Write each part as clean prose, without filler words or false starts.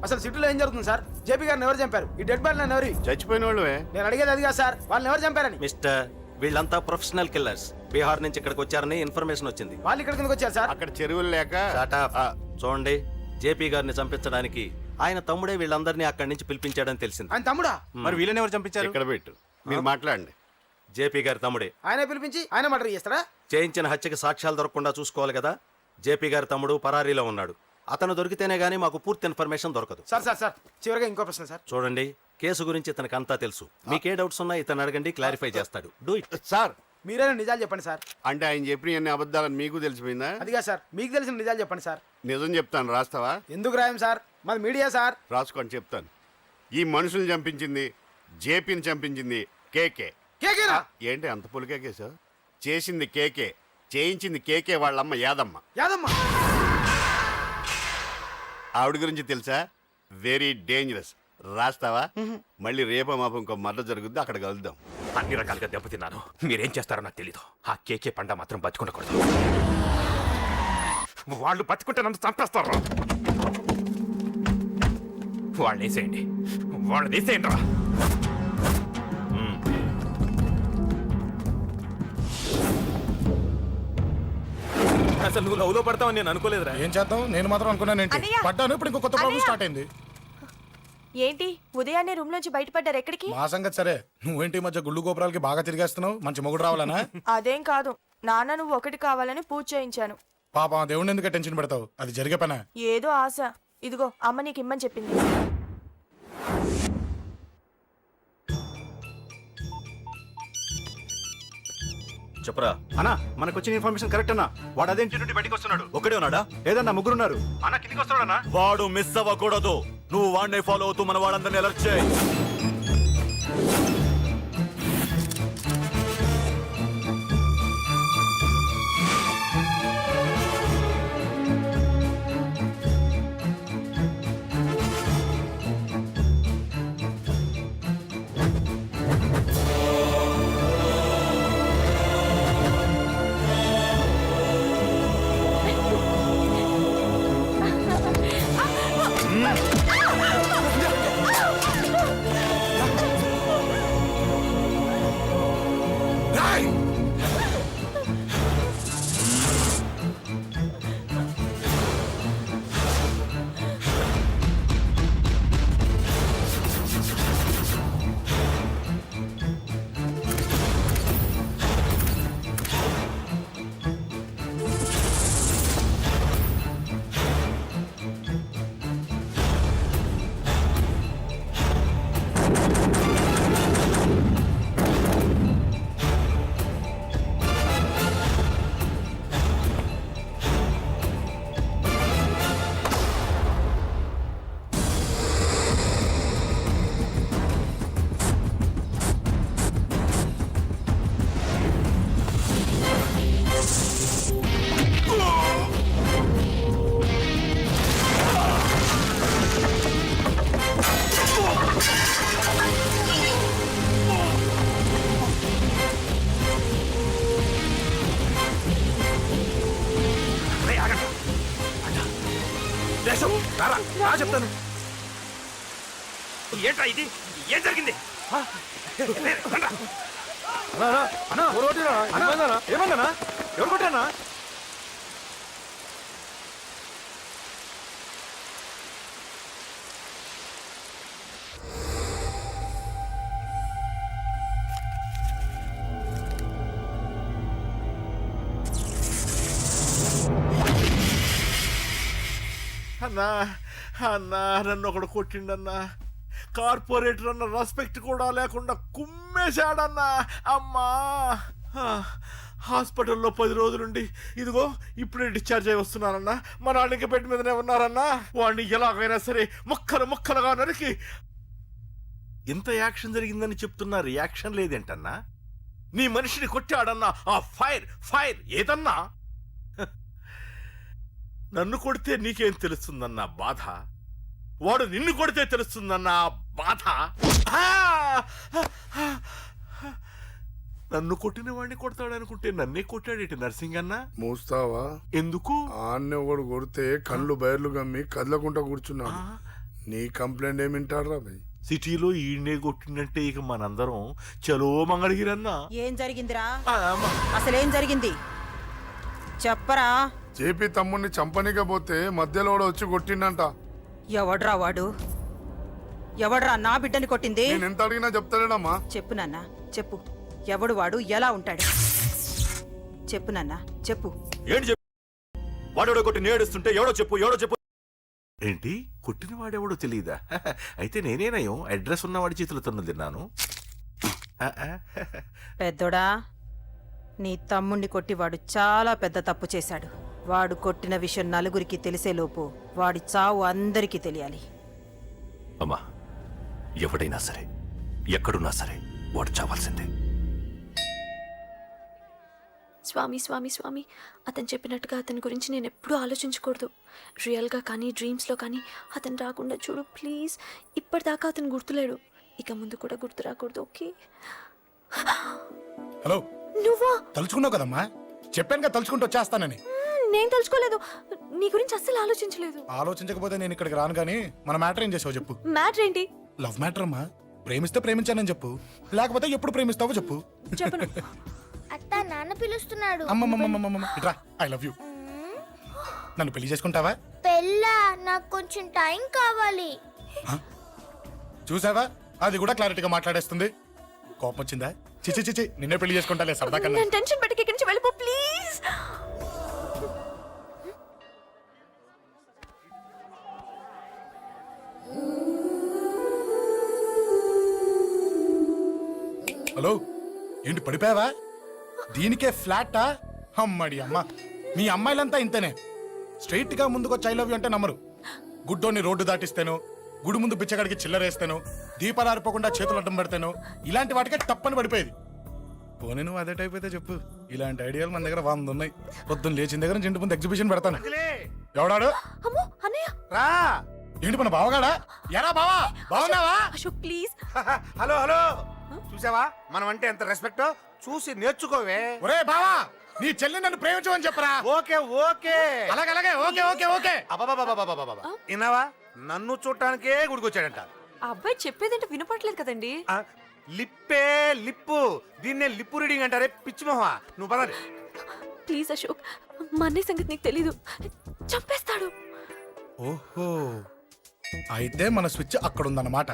అసలు సిటీలో ఏం జరుగుతుంది సార్? జేపీ గారిని ఎవరు చంపారు? ఈ డెడ్ బాడీ నన్ను ఎవరు? చచ్చిపోయిన వాళ్ళే. నేను అడిగేది అది కాదు సార్, వాళ్ళని ఎవరు చంపారని. మిస్టర్, వీళ్ళంతా ప్రొఫెషనల్ కిల్లర్స్. బీహార్ నుంచి ఇక్కడికి వచ్చారని ఇన్ఫర్మేషన్ వచ్చింది. వాళ్ళు ఇక్కడ కిందకి వచ్చారు సార్. అక్కడ చెరువులు లేక. Shut up. చూడండి, జేపీ గారిని చంపించడానికి ఆయన తమ్ముడే వీళ్ళందరినీ అక్కడి నుంచి పిలిపించాడని తెలిసింది. ఆయన తమ్ముడా? మరి వీళ్ళని ఎవరు చంపించారు? ఇక్కడ పెట్టు, మీరు మాట్లాడండి. జేపీ గారి తమ్ముడే. ఆయన పిలిపించి ఆయన మర్డర్ చేస్తాడా? చేయించిన హత్యకి సాక్ష్యాలు దొరకకుండా చూసుకోవాలి కదా. జేపీ గారి తమ్ముడు పరారీలో ఉన్నాడు. అతను దొరికితేనే గానీ మాకు పూర్తి ఇన్ఫర్మేషన్ దొరకదు. సార్ సార్ సార్ చివరిగా ఇంకో ప్రశ్న సార్. చూడండి, కేసు గురించి ఇతనికి అంతా తెలుసు. మీకే డౌట్స్ ఉన్నా ఇతను అడగండి, క్లారిఫై చేస్తాడు. Do it. సార్ మీరైనా నిజాలు చెప్పండి సార్. అంటే ఆయన చెప్పిన అన్ని అబద్ధాలని మీకు తెలిసిపోయిందా? అదిగా సార్, మీకు తెలిసిన నిజాలు చెప్పండి సార్. నిజం చెప్తాను, రాస్తావా? ఎందుకు రాయం సార్, మాది మీడియా సార్. రాసుకోండి, చెప్తాను. ఈ మనుషుల్ని చంపించింది, జేపీని చంపించింది కేకే. కేకేనా? ఏంటి అంత పులికేకే సార్? చేసింది కేకే, చేయించింది కేకే వాళ్ళమ్మ యాదమ్మ. యాదమ్మ? ఆవిడ గురించి తెలుసా? Very dangerous. రాస్తావా? మళ్ళీ రేపో మాపం ఇంకో మర్ర జరుగుద్ది, అక్కడ కలుద్దాం. అన్ని రకాలుగా దెబ్బతిన్నాను. మీరేం చేస్తారో నాకు తెలీదు. ఆ కేకే పండ మాత్రం బతుకుండకూడదు. వాళ్ళు బతుకుంటే నన్ను చంపేస్తారు. వాళ్ళు వేసేయండి, వాళ్ళు వేసేయండి రా. అసలు నువ్వు లవ్లో పడతావని నేను అనుకోలేదురా. ఏం చేద్దాం, నేను మాత్రం అనుకున్నాను ఏంటి, అన్నయ్య! పడ్డాను. ఇప్పుడు ఇంకో కొత్త ప్రాబ్లం స్టార్ట్ అయింది. ఏంటి ఉదయాన్నే రూమ్ నుంచి బయటపడ్డారు? ఎక్కడికి? మా సంగతి సరే, నువ్వేంటి ఈ మధ్య గుళ్ళు గోపురాలకి బాగా తిరిగేస్తున్నావు? మంచి మొగుడు రావాలనా? అదేం కాదు, నాన్న నువ్వు ఒకటి కావాలని పూజ చేయించాను. పాప దేవుడిని ఎందుకు టెన్షన్ పెడతావు? అది జరిగే పనా? ఏదో ఆశ. ఇదిగో అమ్మ నీకు ఇమ్మని చెప్పింది. చెప్పరా. అన్నా, మనకు వచ్చిన ఇన్ఫర్మేషన్ కరెక్ట్ అన్నా. వాడు అదేంటి నుండి బయటకు వస్తున్నాడు. ఒకడే ఉన్నాడా? ఏదన్నా ముగ్గురున్నారు. అన్న కిందికి వస్తున్నాడన్నా. వాడు మిస్ అవ్వకూడదు. నువ్వు వాడిని ఫాలో అవుతూ మన వాళ్ళందరినీ అలర్ట్ చేయి. చెప్తాను. ఏంట్రా ఇది? ఏం జరిగింది? ఏమన్నా ఎవరు కొట్టానా? అన్నా అన్నా, నన్ను ఒకడు కొట్టిండన్నా. కార్పొరేటర్ అన్న రెస్పెక్ట్ కూడా లేకుండా కుమ్మేశాడన్నా. అమ్మా, హాస్పిటల్లో 10 రోజులుండి ఇదిగో ఇప్పుడే డిశ్చార్జ్ అయి వస్తున్నానన్నా. మా నాన్న బెడ్ మీదనే ఉన్నారన్నా. వాడిని ఎలాగైనా సరే ముక్కలు ముక్కలుగా నరికి. ఇంత యాక్షన్ జరిగిందని చెప్తున్నా, రియాక్షన్ లేదేంటన్నా? నీ మనిషిని కొట్టాడన్నా. ఆ ఫైర్ ఫైర్ ఏదన్నా? నన్ను కొడితే నీకేం తెలుస్తుందన్న బాధ, వాడు నిన్ను కొడితే తెలుస్తుందన్న బాధ. నన్ను కొట్టిన వాడిని కొడతాడనుకుంటే నన్నే కొట్టాడేటి నర్సింగన్న. మూస్తావా? ఎందుకు? ఆన్నే ఒకడు కొడితే కళ్ళు బయర్లు గమ్మి కదలకుండా కూర్చున్నాడు. నీ కంప్లైంట్ ఏమి వింటాడు రా భయ్? సిటీలో ఈయనే కొట్టిందంటే ఇక మనందరం చలో మంగళగిరన్నా. ఏం జరిగిందిరా? అసలేం జరిగింది చెప్పరా? జేపీ తమ్ముడిని చంపనీక పోతే మధ్యలో వాడు వచ్చి కొట్టిండంట. ఎవడ్రా వాడు? ఎవడ్రా నా బిడ్డని కొట్టింది? నేను ఎంత అడిగినా చెప్తాడేనమ్మా. చెప్పు నాన్న చెప్పు. ఎవడు వాడు? ఎలా ఉంటాడు? చెప్పు నాన్న చెప్పు. ఏంటి చెప్పు? వాడెవడో కొట్టి నేడుస్తుంటే ఎవడో చెప్పు. ఏంటి కొట్టిన వాడెవడో తెలియదా? అయితే నేనేనయం అడ్రస్ ఉన్నవాడి చేతులతో తిన్నాను. పెద్దోడా, నీ తమ్ముణ్ణి కొట్టి వాడు చాలా పెద్ద తప్పు చేశాడు. వాడు కొట్టిన విషయం నలుగురికి తెలిసేలోపు వాడి చావు అందరికీ తెలియాలి. అమ్మా, ఎవడైనా సరే ఎక్కడున్నా సరే వాడు చావాల్సిందే. స్వామి స్వామి స్వామి, అతను చెప్పినట్టుగా అతని గురించి నేను ఎప్పుడూ ఆలోచించకూడదు. రియల్గా కానీ డ్రీమ్స్లో కానీ అతను రాకుండా చూడు ప్లీజ్. ఇప్పటిదాకా అతను గుర్తులేడు, ఇక ముందు కూడా గుర్తు రాకూడదు. ఓకే? హలో, నువ్వా? తలుచుకున్నావు కదమ్మా, చెప్పాను కదా తలుచుకుంటూ వచ్చేస్తానని. నేను తలుచుకోలేదు, నీ గురించి అస్సలు ఆలోచించలేదు. ఆలోచించకపోతే నేను ఇక్కడికి రాను కానీ మన మ్యాటర్ ఏం చేసావు చెప్పు. మ్యాటర్ ఏంటి? లవ్ మ్యాటర్ అమ్మా. ప్రేమిస్తే ప్రేమించానని చెప్పు, లేకపోతే ఎప్పుడు ప్రేమిస్తావో చెప్పు. చెప్పను. అత్త నాన్న పిలుస్తున్నాడు. అమ్మమ్మమ్మమ్మమ్మ ఇట్రా, ఐ లవ్ యూ. నన్ను పెళ్లి చేసుకుంటావా? పెళ్ళా? నాకు కొంచెం టైం కావాలి. చూసావా, అది కూడా క్లారిటీగా మాట్లాడేస్తుంది. కోపం వచ్చిందా? చిచి చిచి, నిన్నే పెళ్లి చేసుకుంటాలే సరదా కన్నా. నేను టెన్షన్ పెట్టి ఇక్కడి నుంచి వెళ్ళిపో ప్లీజ్. హలో, ఏంటి పడిపోయావా? దీనికే ఫ్లాటా? అమ్మడి అమ్మ, మీ అమ్మాయిలంతా ఇంతనే. స్ట్రైట్ గా ముందుకొచ్చి ఐ లవ్ యూ అంటే నమ్మరు. గుడ్డోని రోడ్డు దాటిస్తాను, గుడి ముందు బిచ్చగాడికి చిల్లరేస్తాను, దీపాలారిపోకుండా చేతులు అడ్డం పెడతాను, ఇలాంటి వాటికే తప్పని పడిపోయేది. పోనీ నువ్వు అదే టైప్ అయితే చెప్పు. ఇలాంటి ఐడియాలు మన దగ్గర 100 ఉన్నాయి. పొద్దున్న లేచిన దగ్గర నుంచి ఇంటి ముందు ఎగ్జిబిషన్ పెడతాను. ఎవడాడు? అమ్మో అన్నయ్య. రా. ఏంటి మన బావగాడా? ఎరా బావా, బావున్నావా? అశోక్ ప్లీజ్. హలో హలో, చూసావా మనం అంటే ఎంత రెస్పెక్ట్? చూసి నేర్చుకోవే. ఒరే బావా, నీ చెల్లి నన్ను ప్రేమించమని చెప్పరా. ఓకే ఓకే, అలాగే ఓకే ఓకే ఓకే. అబాబాబాబాబాబాబా, విన్నావా? నన్ను చూడటానికే గుడికొచ్చాడంట. ఆ అబ్బాయి చెప్పేదంటే వినపడలేదు కదండి. లిప్పే లిప్పు, దీన్నే లిప్పు రీడింగ్ అంటారే పిచ్చి మొహ. నువ్వు పదండి ప్లీజ్ అశోక్, మా అన్నయ్య సంగతి నీకు తెలీదు, చంపేస్తాడు. ఓహో, అయితే మన స్విచ్ అక్కడ ఉందన్నమాట.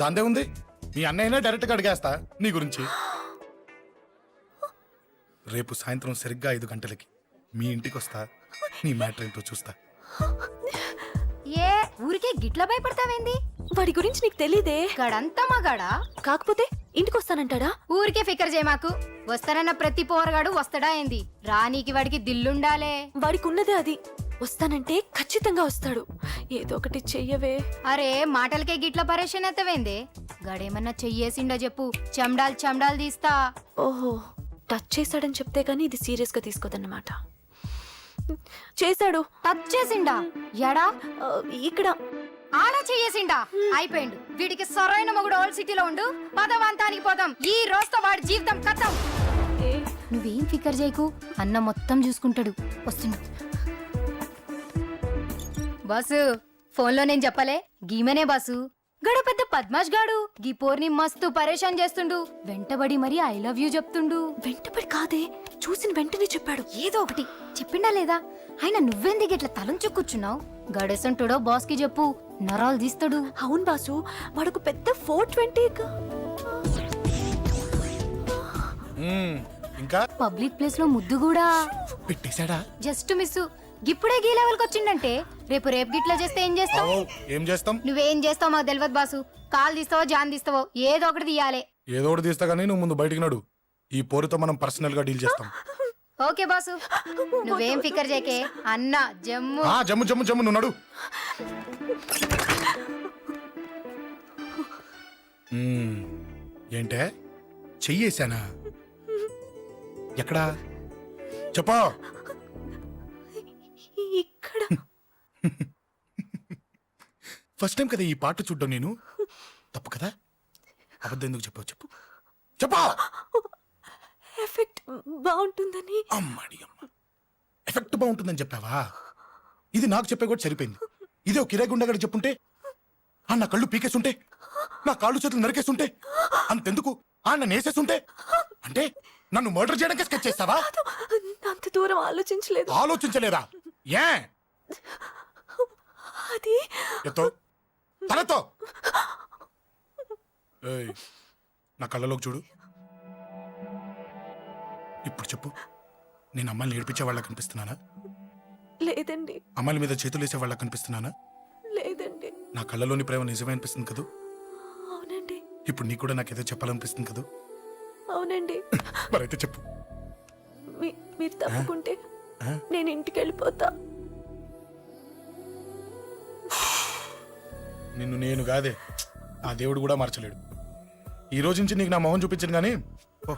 దాందే ఉంది, మీ అన్నయ్యనే డైరెక్ట్ గా అడిగేస్తా నీ గురించి. రేపు సాయంత్రం సరిగ్గా 5 గంటలకి మీ ఇంటికి వస్తా, నీ మ్యాటర్ ఏంటో చూస్తా. ఏ ఊరికే గిట్ల భయపడతావేంది? వాడి గురించి నీకు తెలీదే. గడంతా మగాడా? కాకపోతే ఇంటికి వస్తానంటాడా? ఊరికే ఫికర్ చేయమాకు. వస్తానన్న ప్రతి పోరగాడు వస్తాడా ఏంది? రానీకి వాడికి దిల్లుండాలే. వాడికి ఉన్నదే అది. వస్తానంటే ఖచ్చితంగా వస్తాడు. ఏదో ఒకటి చెయ్యవే. అరే మాటలకే గిట్ల పరేషన్ అవుతావేంది? గడేమన్నా చెయ్యేసిండా చెప్పు, చెమ్డాల్ తీస్తా. ఓహో, టచ్ చేశాడని చెప్తే గానీ ఇది సీరియస్ గా తీసుకోదన్నమాట. చేశాడు. టచ్ చేసిండా? ఎడా? ఇక్కడ. ఆడా చెయ్యేసిండా? అయిపోయిండు. వీడికి సరైన మొగుడు ఓల్డ్ సిటీలో ఉండు. పదవంతానికి పోదాం. ఈ రోజుతో వాడి జీవితం కథం. నువ్వేం ఫికర్ చేయకు, అన్న మొత్తం చూసుకుంటాడు. వస్తుండు. బాసు, ఫోన్లో నేను చెప్పలే, గీమనే బాసు. గడ పెద్ద పద్మాష్ గాడు గీ పోర్ని మస్తు పరేషాన్ చేస్తుండు. వెంటబడి మరి ఐ లవ్ యూ చెప్తుండు. వెంటబడి కాదే, చూసిన వెంటనే చెప్పాడు. ఏదో ఒకటి చెప్పిండా లేదా? ఆయన నువ్వెందుకు ఇట్లా తలంచు కూర్చున్నావు? గడేసంటుడో బాస్ కి చెప్పు, నరాలు తీస్తాడు. అవును బాసు, వాడుకు పెద్ద 420. ఇంకా పబ్లిక్ ప్లేస్ లో ముద్దు కూడా పెట్టేశాడా? Just miss. ఇప్పుడే గీ లెవెల్ కి వచ్చిండంటే రేపు గిట్లా చేస్తే ఏం చేస్తావు? ఏం చేస్తాం? నువ్వేం చేస్తావు మాకు తెలియదు బాసు. కాల్ తీస్తావో జాన్ తీస్తావో ఏదో ఒకటి తీయాలి. ఏదో ఒకటి తీస్తా కానీ నువ్వు ముందు బయటికి నడు. ఈ పోరుతో మనం పర్సనల్ గా డీల్ చేస్తాం. ఓకే బాసు, నువ్వేం ఫికర్ చేకే. అన్న జమ్ము. జమ్ము జమ్ము జమ్ము, నువ్వు నడు. ఏంటే చెయ్యేశానా? ఎక్కడా చెప్పా? ఇక్కడ. ఫస్ట్ టైం కదా ఈ పాట చూడ్డం నేను. తప్పు కదా, అబద్ధం ఎందుకు చెప్పావు చెప్పు. చెప్పా. ఎఫెక్ట్ బాగుంటుందని. అమ్మాడి అమ్మ, ఎఫెక్ట్ బాగుంటుందని చెప్పావా? ఇది నాకు చెప్పే కూడా సరిపోయింది. ఇదే ఒక కిరాయి గుండెగాడు చెప్పుంటే ఆ నా కళ్ళు పీకేసుంటే నా కాళ్ళు చేతులు నరికేస్తుంటే అంతెందుకు ఆ నన్ను వేసేస్తుంటే అంటే నన్ను మర్డర్ చేయడానికి స్కెచ్ చేస్తావా? అంత దూరం ఆలోచించలేదు. ఆలోచించలేదా? ఏ అది ఎత్తో తలతో ఏయ్, నా కళ్ళలోకి చూడు. ఇప్పుడు చెప్పు, నేను అమ్మాయిని ఏడిపించే వాళ్ళ కనిపిస్తున్నానా? లేదండి. అమ్మాయిల మీద చేతులు వేసే వాళ్ళ కనిపిస్తున్నానా? లేదండి. నా కళ్ళలోని ప్రేమ నిజమే అనిపిస్తుంది కదూ? అవునండి. ఇప్పుడు నీకు కూడా నాకేదో చెప్పాలనిపిస్తుంది కదూ? అవునండి. మరైతే చెప్పు. మీరు తప్పుకుంటే ఆ? నేను ఇంటికి వెళ్ళిపోతా. నిన్ను నేను కాదే, ఆ దేవుడు కూడా మార్చలేడు. ఈ రోజు నుంచి నీకు నా మొహం చూపించను కానీ ఓ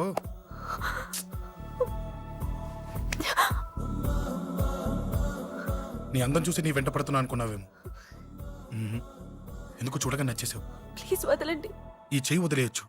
ఓ నీ అందం చూసి నీ వెంట పడుతున్నా అనుకున్నావేమో. మ్మ్. ఎందుకు చూడగా నచ్చేసావు. ప్లీజ్ వదలండి. ఈ చెయ్యి వదిలేయచ్చు,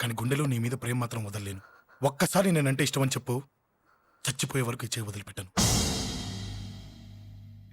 కానీ గుండెలో నీ మీద ప్రేమ మాత్రం వదలలేను. ఒక్కసారి నేనంటే ఇష్టమని చెప్పు, చచ్చిపోయే వరకు ఈ చెయ్యి వదిలిపెట్టాను.